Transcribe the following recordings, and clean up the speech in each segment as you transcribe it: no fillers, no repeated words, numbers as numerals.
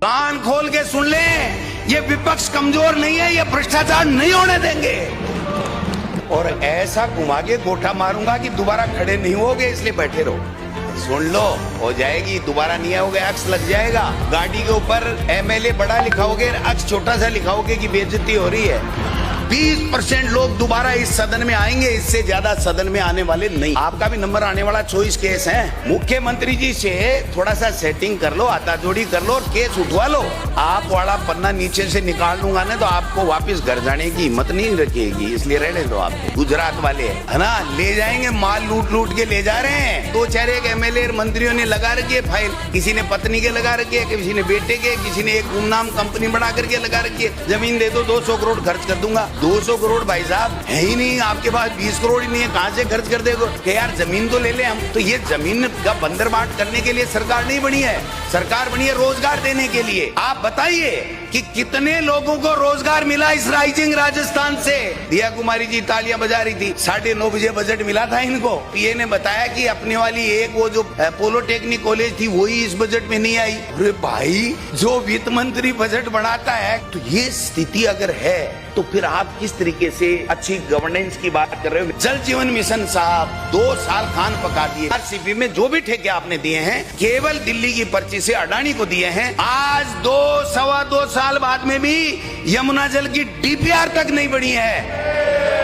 कान खोल के सुन लें, ये विपक्ष कमजोर नहीं है, ये भ्रष्टाचार नहीं होने देंगे। और ऐसा घुमा के गोठा मारूंगा कि दोबारा खड़े नहीं होगे, इसलिए बैठे रहो। सुन लो, हो जाएगी, दोबारा नहीं आओगे, अक्स लग जाएगा। गाड़ी के ऊपर एमएलए बड़ा लिखाओगे, अक्स छोटा सा लिखाओगे कि बेइज्जती हो रही है। 20% लोग दोबारा इस सदन में आएंगे, इससे ज्यादा सदन में आने वाले नहीं। आपका भी नंबर आने वाला 24 केस है। मुख्यमंत्री जी से थोड़ा सा सेटिंग कर लो, आताजोड़ी कर लो और केस उठवा लो। आप वाला पन्ना नीचे से निकाल लूंगा ना तो आपको वापस घर जाने की हिम्मत नहीं रखेगी, इसलिए रहने दो। आप गुजरात वाले है ना, ले जाएंगे, माल लूट लूट के ले जा रहे हैं। 2-4 एमएलए मंत्रियों ने लगा रखी है फाइल, किसी ने पत्नी के लगा रखी है, किसी ने बेटे के, किसी ने एक गुमनाम कंपनी बना करके लगा रखी है। जमीन दे दो, 200 करोड़ खर्च कर दूंगा। 200 करोड़ भाई साहब है ही नहीं, आपके पास 20 करोड़ ही नहीं है, कहां से खर्च कर देगा कि यार जमीन तो ले ले हम। तो ये जमीन का बंदरबाट करने के लिए सरकार नहीं बनी है, सरकार बनी है रोजगार देने के लिए। आप बताइए कि कितने लोगों को रोजगार मिला इस राइजिंग राजस्थान से। दिया कुमारी जी तालियां बजा रही थी, 9:30 बजे बजट मिला था इनको। पीए ने बताया कि अपने वाली एक वो जो पॉलिटेक्निक कॉलेज थी वही इस बजट में नहीं आई। अरे भाई, जो वित्त मंत्री बजट बनाता है, तो ये स्थिति अगर है तो फिर आप किस तरीके से अच्छी गवर्नेंस की बात कर रहे हो। जल जीवन मिशन साहब 2 साल खान पका दिए। आरसीपी में जो भी ठेके आपने दिए हैं केवल दिल्ली की पर्ची से अडानी को दिए हैं। आज 2-2.25 साल बाद में भी यमुना जल की डीपीआर तक नहीं बनी है।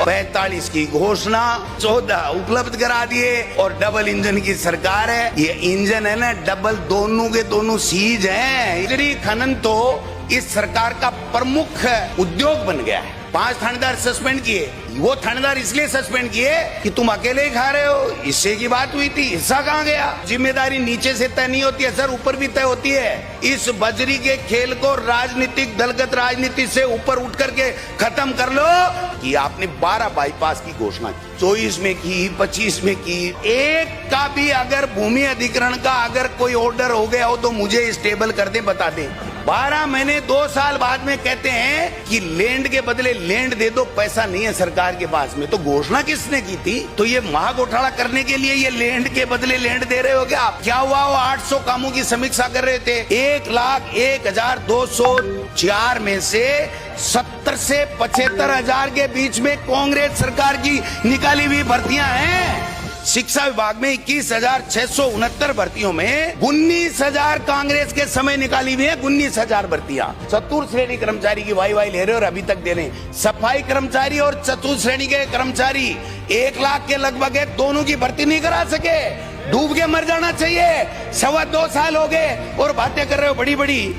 45 की घोषणा, 14 उपलब्ध करा दिए और डबल इंजन की सरकार है। ये इंजन है ना डबल, दोनों के दोनों सीज हैं। इधरी खनन तो इस सरकार का प्रमुख उद्योग बन गया है। 5 थानेदार सस्पेंड किए, वो थानेदार इसलिए सस्पेंड किए कि तुम अकेले ही खा रहे हो, हिस्से की बात हुई थी, हिस्सा कहाँ गया। जिम्मेदारी नीचे से तय नहीं होती है सर, ऊपर भी तय होती है। इस बजरी के खेल को राजनीतिक दलगत राजनीति से ऊपर उठ करके खत्म कर लो। कि आपने 12 बाईपास की घोषणा की, 24 में की, 25 में की। एक का भी अगर भूमि अधिग्रहण का अगर कोई ऑर्डर हो गया हो तो मुझे स्टेबल कर दे, बता दे। 12 महीने 2 साल बाद में कहते हैं कि लैंड के बदले लैंड दे दो, पैसा नहीं है सरकार के पास में। तो घोषणा किसने की थी? तो ये महाघोटाला करने के लिए ये लैंड के बदले लैंड दे रहे हो क्या? क्या हुआ? वो 800 कामों की समीक्षा कर रहे थे। 1,01,204 में से 70 से 75 हजार के बीच में कांग्रेस सरकार की निकाली हुई भर्तियां हैं। शिक्षा विभाग में 21,669 भर्तियों में 19,000 कांग्रेस के समय निकाली हुई है। 19,000 भर्तियां। चतुर्थ श्रेणी कर्मचारी की वाई वाई ले रहे और अभी तक दे रहे। सफाई कर्मचारी और चतुर्थ श्रेणी के कर्मचारी 1 लाख के लगभग है, दोनों की भर्ती नहीं करा सके। डूब के मर जाना चाहिए। 2.25 साल हो गए और बातें कर रहे हो बड़ी बड़ी।